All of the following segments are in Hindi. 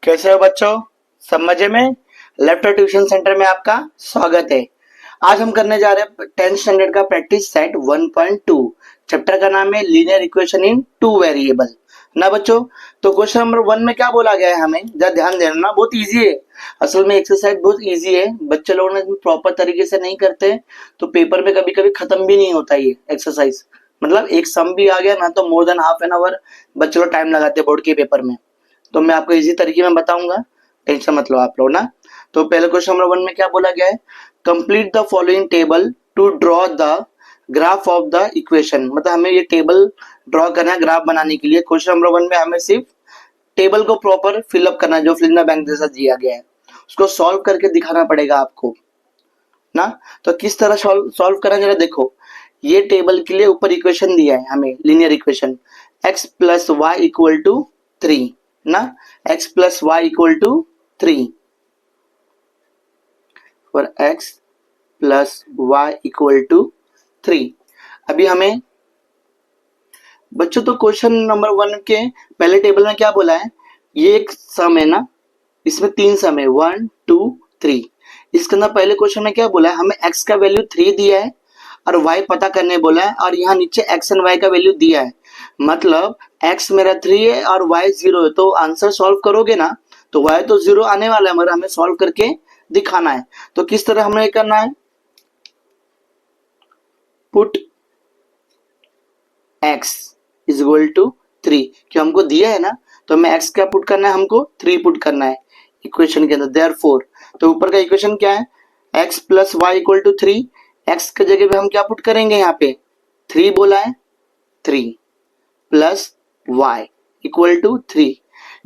कैसे हो बच्चों, सब मजे में। लेफ्ट ट्यूशन सेंटर में आपका स्वागत है। आज हम करने जा रहे हैं 10th स्टैंडर्ड का प्रैक्टिस सेट 1.2। चैप्टर का नाम है linear equation in two variable ना बच्चों। तो क्वेश्चन नंबर 1 में क्या बोला गया है, हमें जरा ध्यान देना, बहुत इजी है। असल में एक्सरसाइज बहुत इजी है, बच्चे लोगों ने प्रॉपर तरीके से नहीं करते तो पेपर में कभी कभी खत्म भी नहीं होता ये एक्सरसाइज। मतलब एक सम भी आ गया ना तो more than half an hour बच्चे लोग टाइम लगाते हैं बोर्ड के पेपर में। तो मैं आपको इजी तरीके में बताऊंगा, टेंशन मत लो आप लोग ना। तो पहले क्वेश्चन नंबर 1 में क्या बोला गया है, complete the following table to draw the graph of the equation. मतलब हमें ये टेबल ड्रॉ करना है ग्राफ बनाने के लिए। क्वेश्चन नंबर 1 में हमें सिर्फ टेबल को प्रॉपर फिलअप करना है जो फिल इन द बैंक जैसा दिया गया है, उसको सॉल्व करके दिखाना पड़ेगा आपको ना। तो किस तरह सॉल्व करना जरा देखो। ये टेबल के लिए ऊपर इक्वेशन दिया है हमें, linear equation x plus y equal to 3 ना, x plus y equal to 3 और x plus y equal to 3। अभी हमें बच्चों तो क्वेश्चन नंबर 1 के पहले टेबल में क्या बोला है, ये एक सम है ना, इसमें 3 सम है 1 2 3। इसके अंदर पहले क्वेश्चन में क्या बोला है, हमें x का वैल्यू 3 दिया है और y पता करने बोला है, और यहाँ नीचे x एंड y का वैल्यू दिया है। मतलब x मेरा 3 है और y 0 है, तो आंसर सॉल्व करोगे ना तो y तो 0 आने वाला है, मगर हमें सॉल्व करके दिखाना है। तो किस तरह हमें करना है, put x is equal to 3, क्यों हमको दिया है ना, तो हमें x क्या पुट करना है, हमको 3 पुट करना है इक्वेशन के अंदर। देयरफॉर तो ऊपर का इक्वेशन क्या है, x plus y equal to 3। x की जगह पे हम क्या पुट करेंगे, यहाँ पे 3 बोला है, 3 plus y equal to 3।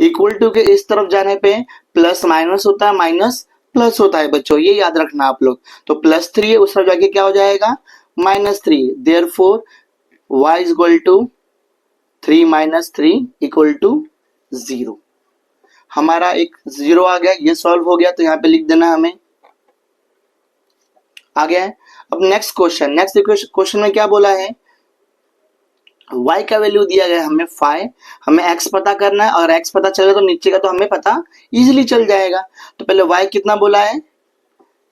Equal to के इस तरफ जाने पे प्लस माइनस होता है, माइनस प्लस होता है बच्चों, ये याद रखना आप लोग। तो प्लस 3 है, उस तरफ जाके क्या हो जाएगा, -3। Therefore y is equal to 3 minus 3 equal to 0। हमारा एक 0 आ गया, ये सॉल्व हो गया, तो यहाँ पे लिख देना हमें, आ गया है। अब नेक्स्ट क्वेश्चन में क्या बोला है, y का वैल्यू दिया गया हमें 5, हमें x पता करना है, और x पता चले तो नीचे का तो हमें पता इजीली चल जाएगा। तो पहले y कितना बोला है,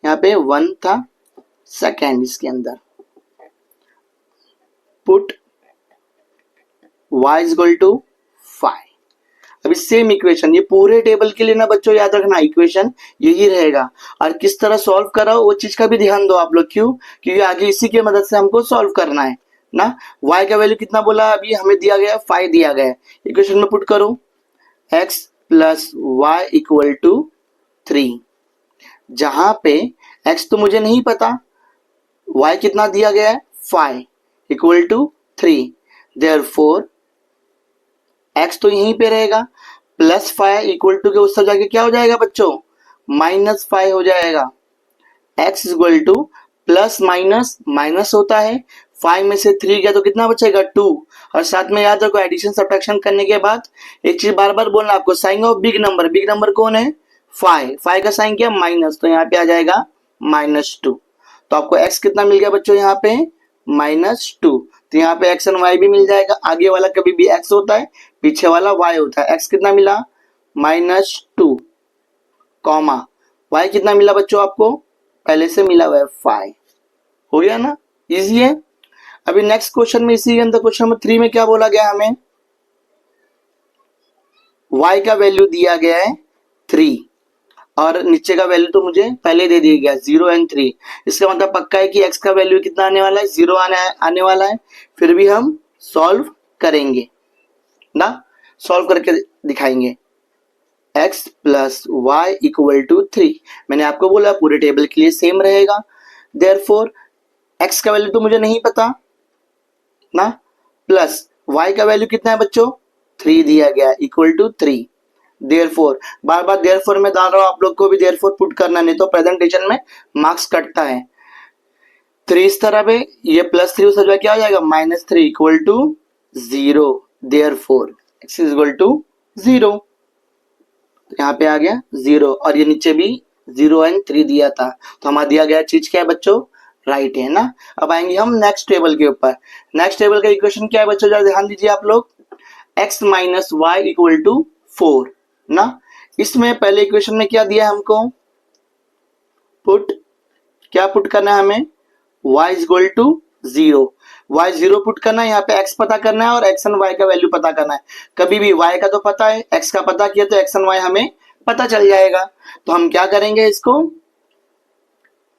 यहाँ पे 1 था, सेकेंड इसके अंदर put y is equal to 5। अभी सेम इक्वेशन, ये पूरे टेबल के लिए ना बच्चों याद रखना इक्वेशन यही रहेगा, और किस तरह सॉल्व करा वो चीज का भी ध्यान दो आप लोग। क्यों, क्योंकि आगे इसी की मदद से हमको सॉल्व करना है ना। y का वैल्यू कितना बोला, अभी हमें दिया गया 5 दिया गया है, इक्वेशन में पुट करो x plus y equal to 3। जहां पे x तो मुझे नहीं पता, y कितना दिया गया है 5 इक्वल टू 3। देयरफॉर x तो यहीं पे रहेगा, प्लस 5 इक्वल टू के उस तरफ जाके क्या हो जाएगा बच्चों, -5 हो जाएगा। x equal to plus minus minus होता है, 5 में से 3 गया तो कितना बचेगा 2। और साथ में याद रखो एडिशन सब्ट्रैक्शन करने के बाद एक चीज बार बार बोलना आपको, साइन ऑफ बिग नंबर कौन है 5 का साइन क्या माइनस, तो यहाँ पे आ जाएगा -2। तो आपको x कितना मिल गया बच्चों, यहाँ पे -2। तो यहाँ पे x एंड y भी मिल जाएगा, आगे वाला कभी भी x होता है, पीछे वाला y होता है। x कितना मिला -2 कॉमा y कितना मिला बच्चों, आपको पहले से मिला हुआ है 5। हो गया ना, इजी है। अभी नेक्स्ट क्वेश्चन में इसी के अंदर क्वेश्चन नंबर 3 में क्या बोला गया हमें, y का वैल्यू दिया गया है 3 और नीचे का वैल्यू तो मुझे पहले दे दिया गया 0 एंड 3। इसका मतलब पक्का है कि x का वैल्यू कितना आने वाला है, 0 आने वाला है। फिर भी हम सॉल्व करेंगे ना, सॉल्व करके दिखाएंगे। x plus y equal to 3, मैंने आपको बोला पूरे टेबल के लिए सेम रहेगा। देयरफॉर x का वैल्यू तो मुझे नहीं पता ना, प्लस y का वैल्यू कितना है बच्चों 3 दिया गया इक्वल टू 3। देयरफॉर बार बार देयरफॉर में डाल रहा हूं, आप लोग को भी देयरफॉर पुट करना, नहीं तो प्रेजेंटेशन में मार्क्स कटता है। 3 इस तरह पे, ये +3 उस तरह क्या हो जाएगा -3 equal to 0। Therefore x is equal to 0, यहाँ पे आ गया 0, और ये नीचे भी 0 एंड 3 दिया था। तो हमारा दिया गया चीज क्या है बच्चों, राइट है ना। अब आएंगे हम नेक्स्ट टेबल के ऊपर। नेक्स्ट टेबल का इक्वेशन क्या है बच्चों, जरा ध्यान दीजिए आप लोग। x minus y equal to 4 ना। इसमें पहले इक्वेशन में क्या दिया है हमको, क्या पुट करना है हमें, y is equal to 0, y 0 put करना है, यहाँ पे x पता करना है और x एंड y का वैल्यू पता करना है। कभी भी y का तो पता है, x का पता किया तो x एंड y हमें पता चल जाएगा। तो हम क्या करेंगे, इसको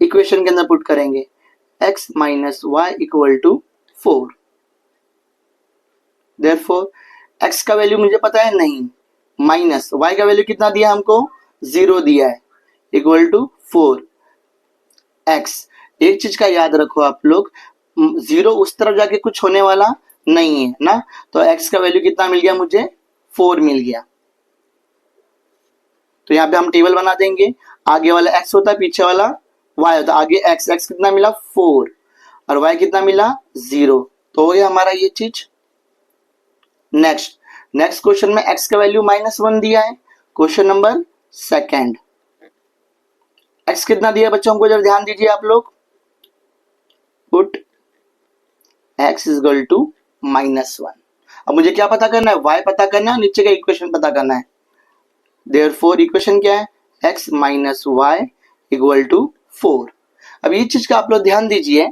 इक्वेशन के अंदर पुट करेंगे, x minus y equal to 4। Therefore x का वैल्यू मुझे पता है नहीं, माइनस y का वैल्यू कितना दिया हमको, 0 दिया है, इक्वल टू 4x। एक चीज का याद रखो आप लोग, 0 उस तरफ जाके कुछ होने वाला नहीं है ना। तो x का वैल्यू कितना मिल गया मुझे, 4 मिल गया। तो यहाँ पे हम टेबल बना देंगे, आगे वाला x होता है, पीछे वाला y होता है। आगे x कितना मिला 4 और y कितना मिला 0। तो हो गया हमारा ये चीज। नेक्स्ट क्वेश्चन में x का वैल्यू -1 दिया है। क्वेश्चन नंबर सेकंड, x कितना दिया बच्चों को, जरा ध्यान दीजिए आप लोग। Put x is equal to -1। अब मुझे क्या पता करना है, y पता करना है, नीचे का इक्वेशन पता करना है। देयरफॉर इक्वेशन क्या है, x minus y equal to 4। अब ये चीज का आप लोग ध्यान दीजिए,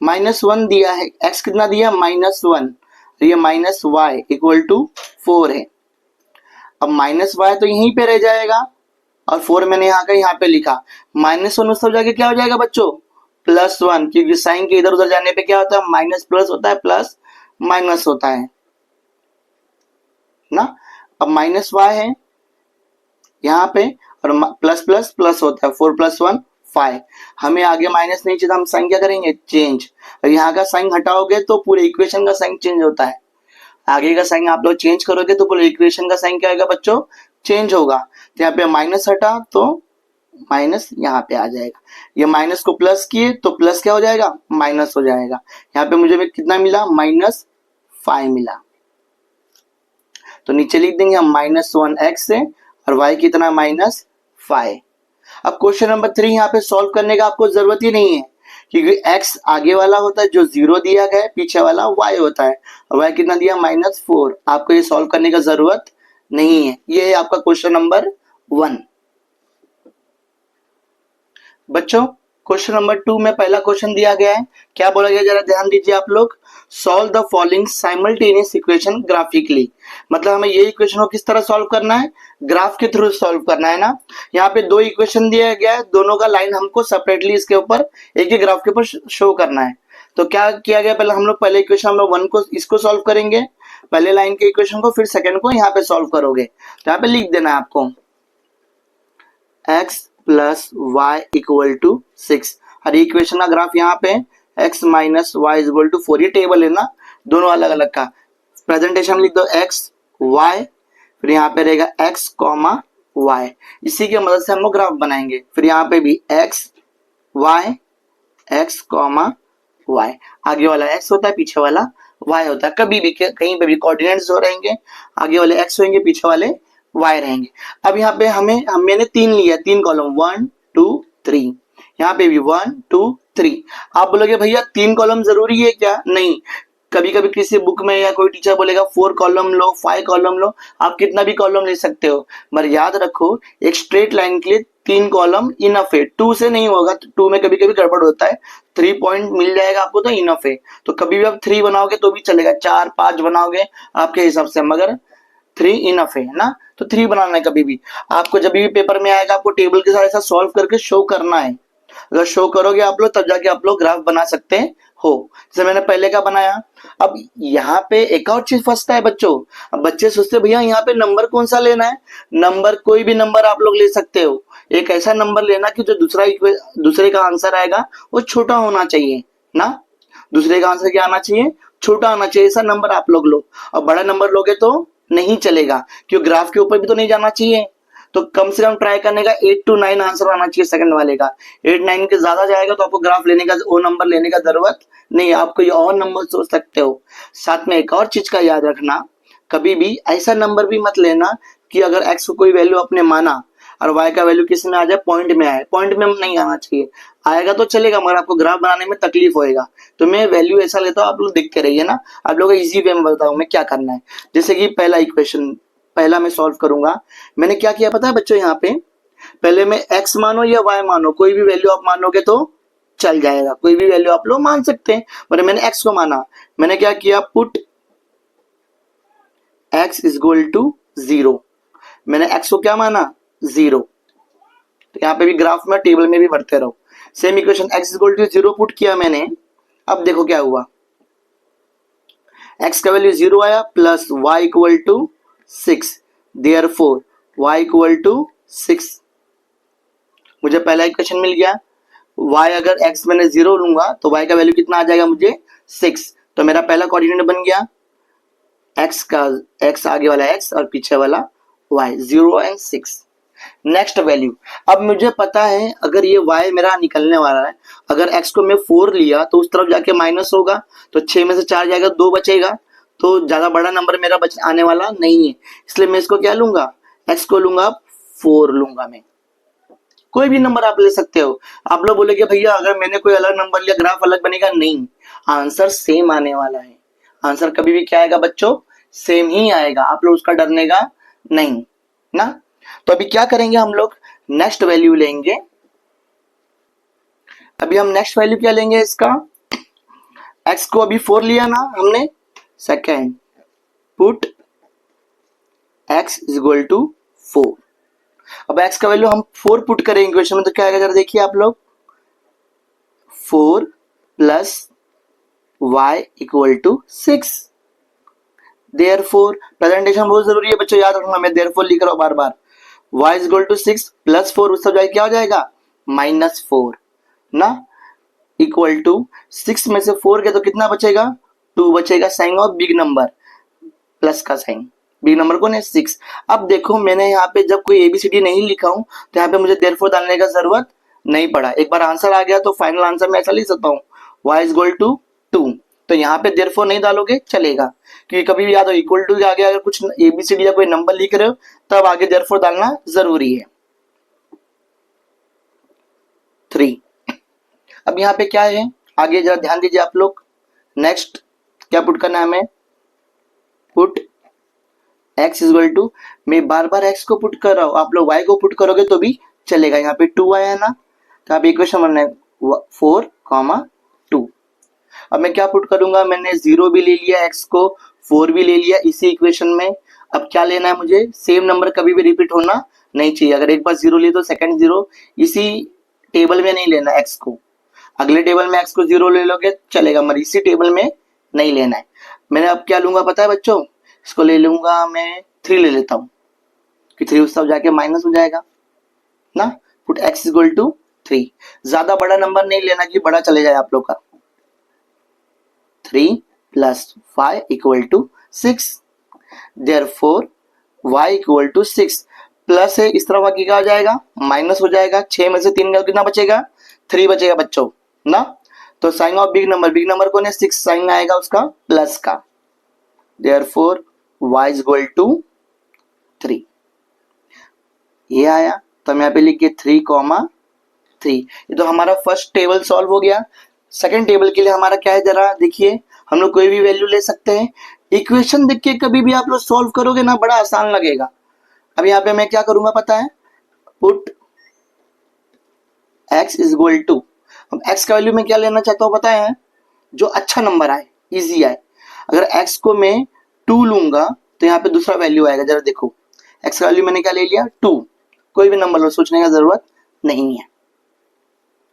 -1 दिया है, x कितना दिया -1, ये माइनस वाई इक्वल टू 4 है। अब माइनस वाई तो यहीं पे रह जाएगा और 4 मैंने यहाँ पे लिखा, -1 उस तरफ जाके क्या हो जाएगा बच्चों, +1, क्योंकि साइन के इधर उधर जाने पे क्या होता है, माइनस प्लस होता है, प्लस माइनस होता है ना। अब माइनस वाई है यहाँ पे और प्लस प्लस प्लस होता है, 4 + 1 5। हमें आगे माइनस नहीं चाहिए, हम साइन क्या करेंगे, चेंज। और यहाँ का साइन हटाओगे तो पूरे इक्वेशन का साइन चेंज होता है। आगे का साइन आप लोग चेंज करोगे तो पूरे इक्वेशन का साइन क्या होगा बच्चों, चेंज होगा। तो यहाँ पे माइनस हटा तो माइनस यहाँ पे आ जाएगा, ये माइनस को प्लस किए तो प्लस क्या हो जाएगा, माइनस हो जाएगा। यहाँ पे मुझे कितना मिला, -5 मिला। तो नीचे लिख देंगे हम -1x से और y कितना -5। अब क्वेश्चन नंबर 3 यहाँ पे सॉल्व करने का आपको जरूरत ही नहीं है, क्योंकि x आगे वाला होता है जो 0 दिया गया है, पीछे वाला y होता है और y कितना दिया -4। आपको ये सॉल्व करने का जरूरत नहीं है। ये है आपका क्वेश्चन नंबर 1। बच्चों क्वेश्चन नंबर 2 में पहला क्वेश्चन दिया गया है, क्या बोला गया जरा ध्यान दीजिए आप लोग। Solve the following simultaneous equation graphically. मतलब हमें ये इक्वेशन को किस तरह सॉल्व करना है, ग्राफ के थ्रू सॉल्व करना है ना। यहाँ पे 2 इक्वेशन दिया गया है, दोनों का लाइन हमको सेपरेटली इसके ऊपर एक ही ग्राफ के ऊपर शो करना है। तो क्या किया गया, पहले हम लोग पहले इक्वेशन नंबर 1 को इसको सॉल्व करेंगे, पहले लाइन के इक्वेशन को, फिर सेकेंड को यहाँ पे सॉल्व करोगे। तो यहाँ पे लिख देना है आपको x plus y equal to 6 और इक्वेशन का ग्राफ यहाँ पे x minus y equal to 4। ये टेबल है ना, दोनों अलग अलग का। प्रेजेंटेशन लिख दो x y, फिर यहाँ पे रहेगा x कॉमा y। इसी की मदद से हम लोग ग्राफ बनाएंगे। फिर यहाँ पे भी x कॉमा y, आगे वाला x होता है, पीछे वाला y होता है। कभी भी कहीं पे भी कोऑर्डिनेट्स जो रहेंगे, आगे वाले x होंगे, पीछे वाले y रहेंगे। अब यहाँ पे मैंने 3 लिया, 3 कॉलम 1 2 3, यहाँ पे भी 1 2 3। आप बोलोगे भैया 3 कॉलम जरूरी है क्या, नहीं। कभी कभी किसी बुक में या कोई टीचर बोलेगा 4 कॉलम लो, 5 कॉलम लो, आप कितना भी कॉलम ले सकते हो, पर याद रखो एक स्ट्रेट लाइन के लिए 3 कॉलम इनफ है। 2 से नहीं होगा, 2 में कभी कभी गड़बड़ होता है। 3 पॉइंट मिल जाएगा आपको तो इनफ है। तो कभी भी आप 3 बनाओगे तो भी चलेगा, 4 5 बनाओगे आपके हिसाब से, मगर 3 इनफ है ना। तो 3 बनाना है। कभी भी आपको जब भी पेपर में आएगा, आपको टेबल के साथ ऐसा सॉल्व करके शो करना है। अगर शो करोगे आप लोग, तब जाके आप लोग ग्राफ बना सकते हो, जैसे मैंने पहले का बनाया। अब यहाँ पे एक और चीज फंसता है बच्चों। अब बच्चे सोचते भैया यहाँ पे नंबर कौन सा लेना है। नंबर कोई भी नंबर आप लोग ले सकते हो, एक ऐसा नंबर लेना कि जो दूसरे का आंसर आएगा वो छोटा होना चाहिए ना। दूसरे का आंसर क्या आना चाहिए, छोटा आना चाहिए। ऐसा नंबर आप लोग लो, और बड़ा नंबर लोगे तो नहीं चलेगा, क्योंकि ग्राफ के ऊपर भी तो नहीं जाना चाहिए। तो कम से कम ट्राई करने का 8 to 9 आंसर आना चाहिए सेकंड वाले का। 8 9 के ज्यादा जाएगा तो आपको ग्राफ लेने का, वो नंबर लेने का जरूरत नहीं, आप कोई और नंबर सोच सकते हो। साथ में एक और चीज का याद रखना, कभी भी ऐसा नंबर भी मत लेना कि अगर x को कोई वैल्यू आपने माना, और वाई का वैल्यू किस में आ जाए, पॉइंट में आए। पॉइंट में नहीं आना चाहिए, आएगा तो चलेगा मगर आपको ग्राफ बनाने में तकलीफ होएगा। तो मैं वैल्यू ऐसा लेता हूँ, आप लोग देखते रहिए ना, आप लोगों को इजी वे में बताऊँ मैं क्या करना है। जैसे कि पहला इक्वेशन पहला मैं सॉल्व करूंगा। मैंने क्या किया पता है बच्चों, यहाँ पे पहले मैं x मानो या y मानो, कोई भी वैल्यू आप मानोगे तो चल जाएगा, कोई भी वैल्यू आप लोग मान सकते हैं, पर मैंने x को माना। मैंने क्या किया, put x is equal to 0। मैंने x को क्या माना, 0। तो यहाँ पे भी ग्राफ में टेबल में भी बढ़ते रहो। Same equation x is equal to 0 put किया मैंने। अब देखो क्या हुआ, x का वैल्यू 0 आया plus y equal to 6, therefore y equal to 6। मुझे पहला इक्वेशन मिल गया। y अगर x मैंने 0 लूंगा तो y का वैल्यू कितना आ जाएगा मुझे, 6। तो मेरा पहला कोऑर्डिनेट बन गया x का, x आगे वाला x और पीछे वाला y, 0 एंड 6। नेक्स्ट वैल्यू, अब मुझे पता है अगर ये y मेरा निकलने वाला है, अगर x को मैं 4 लिया तो उस तरफ जाके माइनस होगा, तो 6 में से 4 जाएगा, 2 बचेगा, तो ज्यादा बड़ा नंबर मेरा आने वाला नहीं है। इसलिए मैं इसको क्या लूंगा, x को लूंगा 4 लूंगा मैं। कोई भी नंबर आप ले सकते हो। आप लोग बोलेगे भैया अगर मैंने कोई अलग नंबर लिया ग्राफ अलग बनेगा, नहीं, आंसर सेम आने वाला है। आंसर कभी भी क्या आएगा बच्चों, सेम ही आएगा, आप लोग उसका डरने का नहीं ना। तो अभी क्या करेंगे हम लोग, नेक्स्ट वैल्यू लेंगे। अभी हम नेक्स्ट वैल्यू क्या लेंगे इसका, x को अभी 4 लिया ना हमने, second put x is equal to 4। अब x का वैल्यू हम 4 पुट करेंगे इक्वेशन में, तो क्या आएगा जरा देखिए आप लोग, 4 plus y equal to 6। Therefore presentation बहुत जरूरी है बच्चों, याद रखना, मैं देयरफॉर लिख रहा हूं बार बार। y is equal to 6 plus 4, उस सब क्या हो जाएगा, -4 ना, इक्वल टू 6 में से 4 गया तो कितना बचेगा, 2 बचेगा, sign of big number, plus का साइन, बिग नंबर कौन है, 6। अब देखो मैंने यहाँ पे जब कोई एबीसीडी नहीं लिखा हूं तो यहाँ पे मुझे देयरफॉर डालने का जरूरत नहीं पड़ा। एक बार आंसर आ गया तो फाइनल आंसर में ऐसा लिख सकता हूँ, y इज इक्वल टू 2। तो यहाँ पे देयरफॉर नहीं डालोगे चलेगा, क्योंकि कभी भी याद हो इक्वल टू के आगे अगर कुछ एबीसीडी या कोई नंबर लिख रहे हो तब आगे देयरफॉर डालना जरूरी है। 3। अब यहाँ पे क्या है, आगे जरा ध्यान दीजिए आप लोग। नेक्स्ट क्या पुट करना है हमें, put x is equal to, मैं बार बार x को पुट कर रहा हूं, आप लोग y को पुट करोगे तो भी चलेगा। यहाँ पे 2 आया ना, तो आप इक्वेशन बनना है 4, 2। अब मैं क्या पुट करूंगा, मैंने 0 भी ले लिया, x को 4 भी ले लिया इसी इक्वेशन में। अब क्या लेना है मुझे, सेम नंबर कभी भी रिपीट होना नहीं चाहिए। अगर एक बार 0 लिए तो सेकंड 0 इसी टेबल में नहीं लेना x को, अगले टेबल में x को 0 ले लोगे चलेगा, मगर इसी टेबल में नहीं लेना है। मैंने अब क्या लूंगा पता है बच्चों, इसको ले लूंगा मैं 3 ले लेता हूं, कि 3 उस तरफ जाके माइनस हो जाएगा ना। Put x is equal to 3, ज्यादा बड़ा नंबर नहीं लेना कि बड़ा चले जाए आप लोग का। 3 plus 5 equal to 6, therefore y equal to 6। Plus है इस तरफ आगे क्या हो जाएगा, माइनस हो जाएगा, 6 में से 3 कितना बचेगा, 3 बचेगा बच्चों ना। तो साइन ऑफ बिग नंबर कौन है, 6, साइन आएगा उसका प्लस का, therefore y is equal to 3। ये आया, तो हम यहाँ पे लिख 3, ये तो हमारा फर्स्ट टेबल सॉल्व हो गया। सेकंड टेबल के लिए हमारा क्या है जरा देखिए, हम लोग कोई भी वैल्यू ले सकते हैं। इक्वेशन देख के कभी भी आप लोग सॉल्व करोगे ना बड़ा आसान लगेगा। अब यहाँ पे मैं क्या करूंगा पता है, put x is equal to, अब x का वैल्यू मैं क्या लेना चाहता हूँ पता है, जो अच्छा नंबर आए, इजी आए। अगर x को मैं 2 लूंगा तो यहाँ पे दूसरा वैल्यू आएगा, जरा देखो x का वैल्यू मैंने क्या ले लिया 2, कोई भी नंबर लो, सोचने का जरूरत नहीं है।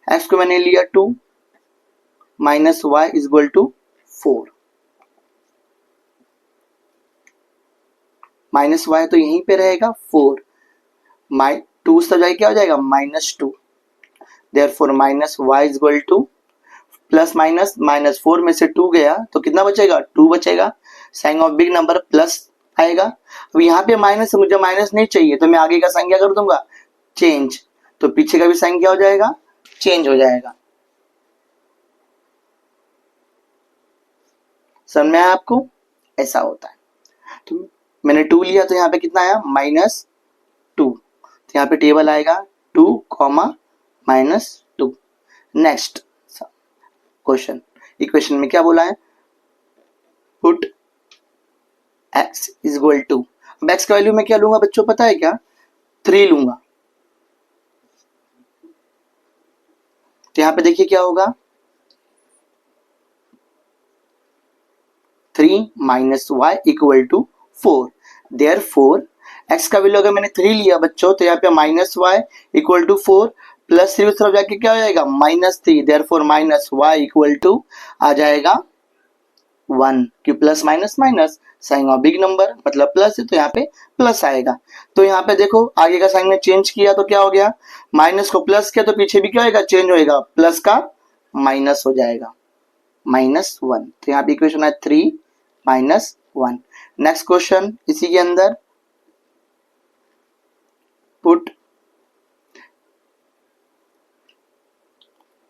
x को मैंने लिया 2 minus y is equal to 4, minus y तो यहीं पे रहेगा 4, 2 सब जाए क्या हो जाएगा -2, therefore minus y is equal to, plus minus, -4 में से 2 गया तो कितना बचेगा, 2 बचेगा, sign of big number plus आएगा। अब यहाँ पे माइनस है, मुझे माइनस नहीं चाहिए, तो मैं आगे का साइन क्या कर दूंगा, चेंज, तो पीछे का भी साइन क्या हो जाएगा, चेंज हो जाएगा। समझ में आया आपको, ऐसा होता है। तो मैंने 2 लिया तो यहाँ पे कितना आया, -2, तो यहाँ पे टेबल आएगा 2, -2। नेक्स्ट क्वेश्चन, इक्वेशन में क्या बोला है, put x is equal to, अब x का वैल्यू मैं क्या लूंगा बच्चों पता है क्या, 3 लूंगा। तो यहाँ पे देखिए क्या होगा, 3 - y equal to 4। Therefore x का वैल्यू अगर मैंने 3 लिया बच्चों तो यहाँ पे -y इक्वल टू 4 प्लस 3 उस तरफ जाके क्या हो जाएगा -3। देयरफॉर -y इक्वल टू आ जाएगा 1, कि plus minus minus sign of big number मतलब प्लस है तो यहाँ पे प्लस आएगा। तो यहाँ पे देखो आगे का साइन में चेंज किया तो क्या हो गया, माइनस को प्लस किया तो पीछे भी क्या होगा, चेंज होएगा, प्लस का माइनस हो जाएगा, -1। तो यहाँ पे इक्वेशन है 3 - 1। नेक्स्ट क्वेश्चन इसी के अंदर, put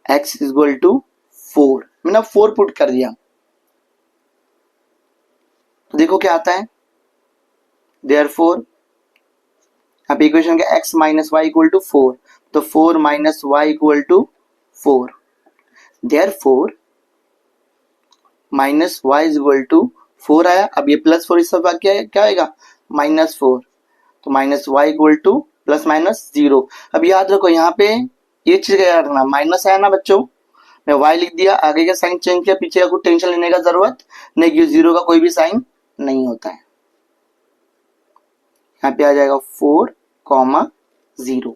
x is equal to 4, मैंने 4 पुट कर दिया तो देखो क्या आता है, देयरफॉर यहाँ पे इक्वेशन का x - y इक्वल टू 4, तो 4 - y equal to 4। Therefore -y is equal to 4 आया, अब ये +4 इस तरफ क्या आएगा -4, तो -y इक्वल टू ±0। अब याद रखो यहाँ पे ये चीज याद रखना, माइनस आया ना बच्चों, मैं y लिख दिया, आगे का साइन चेंज किया, पीछे का कुछ टेंशन लेने का जरूरत नहीं, क्योंकि 0 का कोई भी साइन नहीं होता है। यहाँ पे आ जाएगा 4, 0,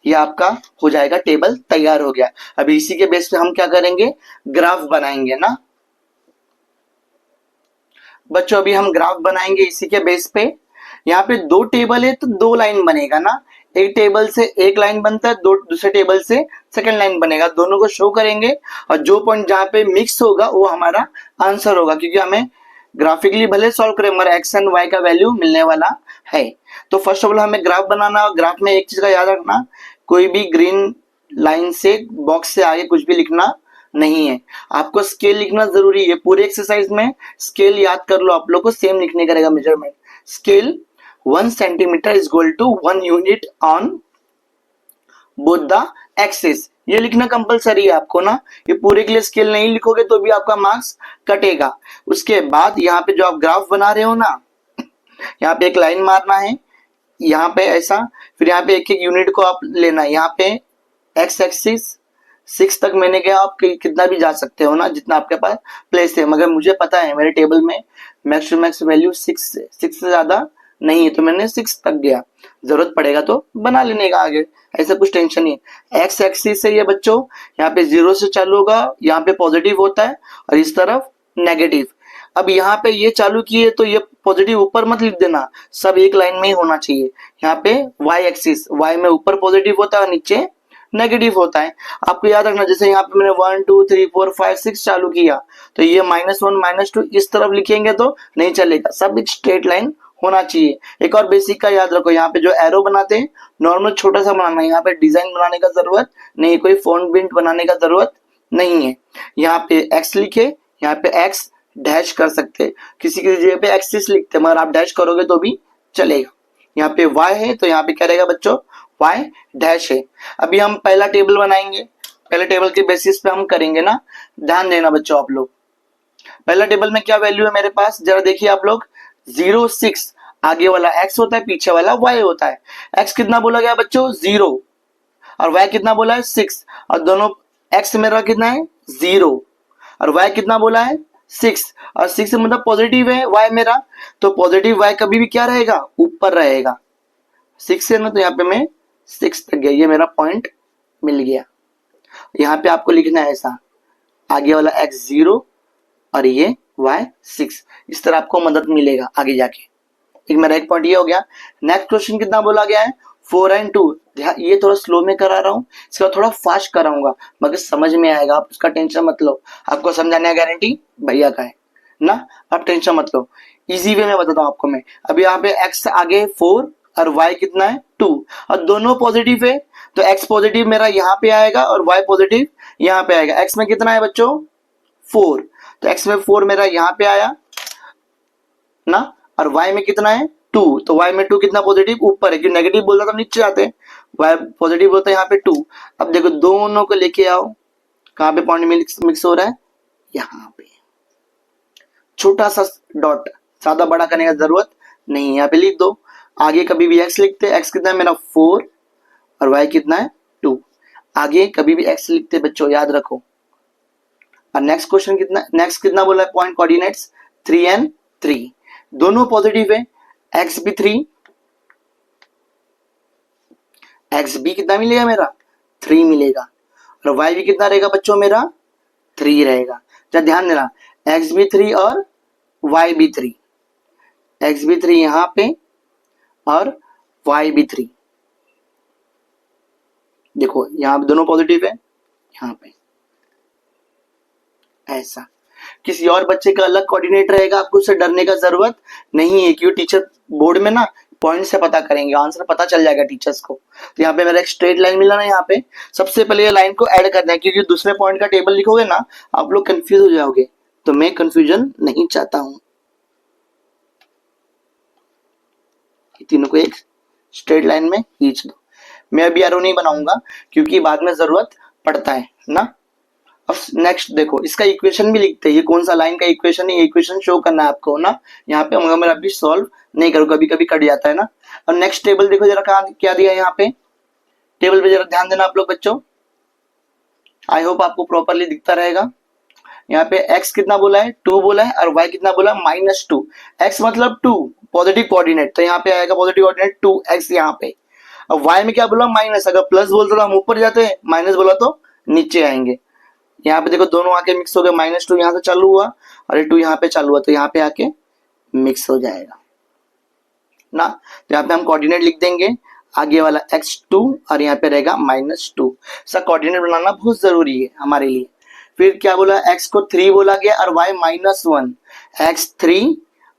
ये आपका हो जाएगा, टेबल तैयार हो गया। अभी इसी के बेस पे हम क्या करेंगे, ग्राफ बनाएंगे ना बच्चों, अभी हम ग्राफ बनाएंगे इसी के बेस पे। यहाँ पे 2 टेबल है तो 2 लाइन बनेगा ना, एक टेबल से एक लाइन बनता है, दूसरे टेबल से सेकंड लाइन बनेगा, दोनों को शो करेंगे और जो पॉइंट जहाँ पे मिक्स होगा वो हमारा आंसर होगा, क्योंकि हमें ग्राफिकली भले सॉल्व करें मगर x एंड y का वैल्यू मिलने वाला है। तो फर्स्ट ऑफ ऑल हमें ग्राफ बनाना, और ग्राफ में एक चीज का याद रखना, कोई भी ग्रीन लाइन से बॉक्स से आगे कुछ भी लिखना नहीं है, आपको स्केल लिखना जरूरी है। पूरे एक्सरसाइज में स्केल याद कर लो, आप लोग को सेम लिखने का रहेगा measurement. Scale 1 centimetre is equal to 1 unit on both the axis, ये लिखना कंपलसरी है आपको ना, ये पूरे के लिए स्केल नहीं लिखोगे तो भी आपका मार्क्स कटेगा। उसके बाद यहाँ पे जो आप ग्राफ बना रहे हो ना, यहाँ पे एक लाइन मारना है, यहाँ पे ऐसा, फिर यहाँ पे एक एक यूनिट को आप लेना है। यहाँ पे एक्स एक्सिस 6 तक मैंने गया, आप कितना भी जा सकते हो ना, जितना आपके पास प्लेस है, मगर मुझे पता है मेरे टेबल में मैक्स टू मैक्स वैल्यू 6 से ज्यादा नहीं है, तो मैंने 6 तक गया, जरूरत पड़ेगा तो बना लेने का आगे, ऐसा कुछ टेंशन नहीं है। एक्स एक्सिस है ये बच्चों, यहाँ पे 0 से चालू होगा, यहाँ पे पॉजिटिव होता है और इस तरफ नेगेटिव। अब यहाँ पे ये चालू किए तो ये पॉजिटिव ऊपर मत लिख देना, सब एक लाइन में ही होना चाहिए। यहाँ पे वाई एक्सिस, वाई में ऊपर पॉजिटिव होता है और नीचे नेगेटिव होता है। आपको याद रखना, जैसे यहाँ पे मैंने 1 2 3 4 5 6 चालू किया तो ये -1 -2 इस तरफ लिखेंगे तो नहीं चलेगा, सब एक स्ट्रेट लाइन होना चाहिए। एक और बेसिक का याद रखो, यहाँ पे जो एरो बनाते हैं नॉर्मल छोटा सा बनाना है, यहाँ पे डिजाइन बनाने का जरूरत नहीं, कोई फॉन्ट प्रिंट बनाने का जरूरत नहीं है। यहाँ पे एक्स लिखे, यहाँ पे एक्स डैश कर सकते हैं, किसी किसी जगह पे एक्सिस लिखते हैं मगर आप डैश करोगे तो भी चलेगा। यहाँ पे y है तो यहाँ पे क्या रहेगा बच्चों, y डैश है। अभी हम पहला टेबल बनाएंगे, पहले टेबल के बेसिस पे हम करेंगे ना, ध्यान देना बच्चों आप लोग। पहला टेबल में क्या वैल्यू है मेरे पास, जरा देखिए आप लोग, 0 6, आगे वाला x होता है, पीछे वाला y होता है। x कितना बोला गया बच्चों 0 और y कितना बोला है 6, और दोनों x मेरा कितना है 0 और y कितना बोला है 6, और 6 मतलब पॉजिटिव है y मेरा, तो पॉजिटिव y कभी भी क्या रहेगा, ऊपर रहेगा। 6 है ना, तो यहाँ पे मैं 6 तक गया, ये मेरा पॉइंट मिल गया। यहाँ पे आपको लिखना है ऐसा, आगे वाला x 0 और ये y 6, इस तरह आपको मदद मिलेगा आगे जाके। एक मेरा एक पॉइंट ये हो गया। नेक्स्ट क्वेश्चन कितना बोला गया है 4 and 2, ये थोड़ा स्लो में करा रहा हूँ, इसका थोड़ा फास्ट कराऊंगा मगर समझ में आएगा, आप उसका टेंशन मत लो, आपको समझाने का गारंटी भैया का है ना, आप टेंशन मत लो, इजी वे में बताता हूँ आपको मैं। अभी यहाँ पे x आगे 4 और y कितना है 2, और दोनों पॉजिटिव है तो x पॉजिटिव मेरा यहाँ पे आएगा और y पॉजिटिव यहाँ पे आएगा। x में कितना है बच्चों 4, तो x में 4 मेरा यहाँ पे आया ना, और y में कितना है 2, तो y में 2 कितना पॉजिटिव ऊपर है, क्योंकि नेगेटिव बोलता तो नीचे आते हैं, y पॉजिटिव होता है यहाँ पे 2। अब देखो दोनों को लेके आओ, कहाँ पे पॉइंट मिक्स हो रहा है, यहाँ पे छोटा सा डॉट, ज्यादा बड़ा करने का जरूरत नहीं, यहाँ पे लिख दो। आगे कभी भी x लिखते हैं, x कितना है मेरा 4 और y कितना है 2। आगे कभी भी x लिखते हैं बच्चों, याद रखो। और नेक्स्ट क्वेश्चन कितना, नेक्स्ट कितना बोला है पॉइंट कोऑर्डिनेट्स 3 and 3, दोनों पॉजिटिव है, x भी 3, x भी कितना मिलेगा मेरा 3 मिलेगा, और y भी कितना रहेगा बच्चों मेरा 3 रहेगा। जरा ध्यान देना, x भी 3 और y भी 3, x भी 3 यहाँ पे और y भी 3, देखो यहाँ पे दोनों पॉजिटिव है, यहाँ पे ऐसा। किसी और बच्चे का अलग कोऑर्डिनेट रहेगा, आपको उससे डरने का जरूरत नहीं है, क्योंकि टीचर बोर्ड में ना पॉइंट से पता करेंगे, आंसर पता चल जाएगा टीचर्स को। तो यहाँ पे मेरा एक स्ट्रेट लाइन मिला ना, यहाँ पे सबसे पहले ये लाइन को ऐड करना है, क्योंकि दूसरे पॉइंट का टेबल लिखोगे ना आप लोग कंफ्यूज हो जाओगे, तो मैं कंफ्यूजन नहीं चाहता हूं। तीनों को एक स्ट्रेट लाइन में खींच दो। मैं अभी एरो नहीं बनाऊंगा क्योंकि बाद में जरूरत पड़ता है ना। अब नेक्स्ट देखो, इसका इक्वेशन भी लिखते हैं, ये कौन सा लाइन का इक्वेशन है, ये इक्वेशन शो करना है आपको ना। यहाँ पे मैं अभी सॉल्व नहीं करूँ, कभी कभी कट जाता है ना। और नेक्स्ट टेबल देखो जरा, कहाँ क्या दिया है यहाँ पे, टेबल पे जरा ध्यान देना आप लोग बच्चों, आई होप आपको प्रॉपरली दिखता रहेगा। यहाँ पे x कितना बोला है 2 बोला है, और y कितना बोला -2। x मतलब 2 पॉजिटिव कोऑर्डिनेट, तो यहाँ पे आएगा पॉजिटिव कोऑर्डिनेट 2x यहाँ पे। अब y में क्या बोला माइनस, अगर प्लस बोलते तो हम ऊपर जाते हैं, माइनस बोला तो नीचे आएंगे। यहाँ पे देखो दोनों आके मिक्स हो गए, -2 यहाँ से चालू हुआ और ये 2 यहाँ पे चालू हुआ, तो यहाँ पे आके मिक्स हो जाएगा ना। तो यहाँ पे हम कोऑर्डिनेट लिख देंगे, आगे वाला x2 और यहाँ पे रहेगा -2। इसका कोऑर्डिनेट बनाना बहुत जरूरी है हमारे लिए। फिर क्या बोला, x को 3 बोला गया और y -1, x3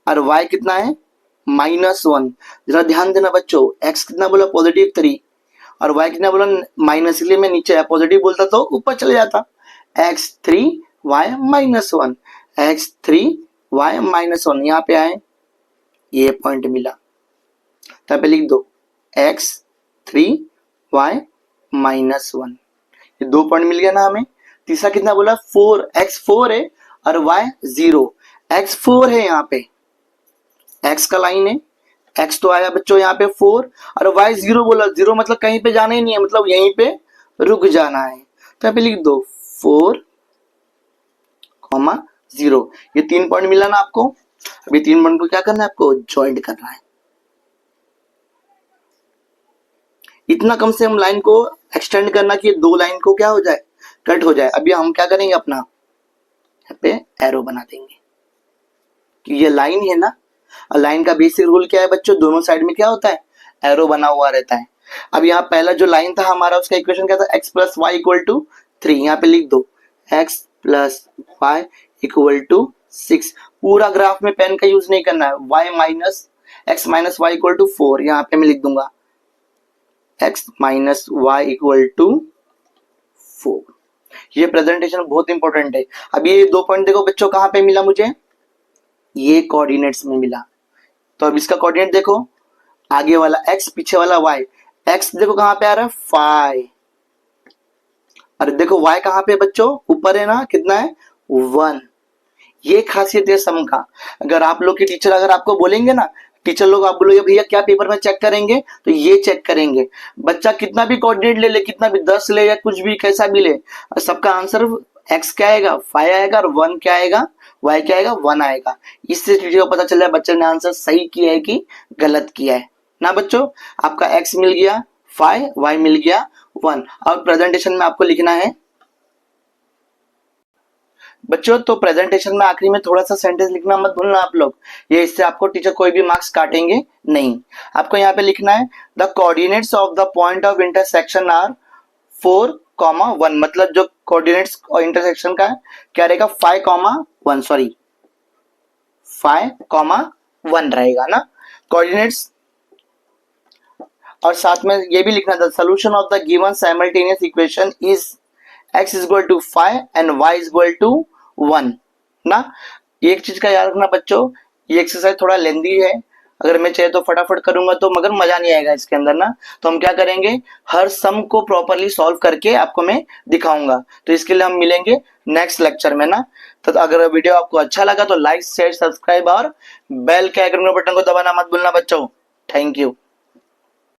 और y कितना है -1। जरा ध्यान देना बच्चों, x कितना बोला पॉजिटिव 3 और y कितना बोला माइनस, इसलिए मैं नीचे आया, पॉजिटिव बोलता तो ऊपर चले जाता। x3 y -1, x3 y -1, यहाँ पे आए ये पॉइंट मिला, तब पे लिख दो x3 y -1, ये 2 पॉइंट मिल गया ना हमें। तीसरा कितना बोला 4, x4 है और y 0, x4 है यहाँ पे, x का लाइन है, x तो आया बच्चों यहाँ पे 4 और y 0 बोला, 0 मतलब कहीं पे जाना ही नहीं है, मतलब यहीं पे रुक जाना है। तो यहाँ पे लिख दो 4, 0, ये 3 पॉइंट मिला ना आपको। अभी 3 पॉइंट को क्या करना है आपको, ज्वाइंट करना है। इतना कम से कम लाइन को एक्सटेंड करना कि 2 लाइन को क्या हो जाए, कट हो जाए। अभी हम क्या करेंगे, अपना यहाँ पे एरो बना देंगे कि ये लाइन है ना, और लाइन का बेसिक रूल क्या है बच्चों, दोनों साइड में क्या होता है, एरो बना हुआ रहता है। अब यहाँ पहला जो लाइन था हमारा, उसका इक्वेशन क्या था, x + y = 3, यहाँ पे लिख दो x + y = 6। पूरा ग्राफ में पेन का यूज नहीं करना है, x - y = 4, यहाँ पे मैं लिख दूंगा x - y = 4। ये प्रेजेंटेशन बहुत इंपॉर्टेंट है। अब ये 2 पॉइंट देखो बच्चों, कहाँ पे मिला मुझे, ये कोऑर्डिनेट्स में मिला। तो अब इसका कोऑर्डिनेट देखो, आगे वाला x पीछे वाला y, x देखो कहाँ पे आ रहा है 5, और देखो y कहाँ पे बच्चों ऊपर है ना, कितना है 1। ये खासियत है सम का। अगर आप लोग के टीचर अगर आपको बोलेंगे ना, टीचर लोग आप बोलोगे भैया क्या पेपर में चेक करेंगे, तो ये चेक करेंगे। बच्चा कितना भी कोऑर्डिनेट ले ले, कितना भी 10 ले या कुछ भी कैसा भी ले, सबका आंसर x क्या आएगा 5 आएगा, और 1 क्या आएगा, y क्या आएगा 1 आएगा। इससे टीचर को पता चल जाए बच्चे ने आंसर सही किया है कि गलत किया है ना। बच्चों आपका x मिल गया 5, y मिल गया 1। और प्रेजेंटेशन में आपको लिखना है बच्चों, तो प्रेजेंटेशन में आखिरी में थोड़ा सा सेंटेंस लिखना मत भूलना आप लोग, ये इससे आपको टीचर कोई भी मार्क्स काटेंगे नहीं। आपको यहाँ पे लिखना है the coordinates of the point of intersection are 4, 1, मतलब जो कोऑर्डिनेट्स और इंटरसेक्शन का क्या रहेगा 5, 1, सॉरी 5, 1 रहेगा ना कोऑर्डिनेट्स। और साथ में ये भी लिखना the solution of the given simultaneous equation is x = 5 and y = 1 ना। एक चीज का याद रखना बच्चों, ये एक्सरसाइज थोड़ा लेंदी है, अगर मैं चाहे तो फटाफट करूंगा तो मगर मजा नहीं आएगा इसके अंदर ना। तो हम क्या करेंगे, हर सम को प्रॉपरली सॉल्व करके आपको मैं दिखाऊंगा। तो इसके लिए हम मिलेंगे नेक्स्ट लेक्चर में ना। तो अगर वीडियो आपको अच्छा लगा तो लाइक शेयर सब्सक्राइब और बेल के आइकन बटन को दबाना मत भूलना बच्चों। Thank you.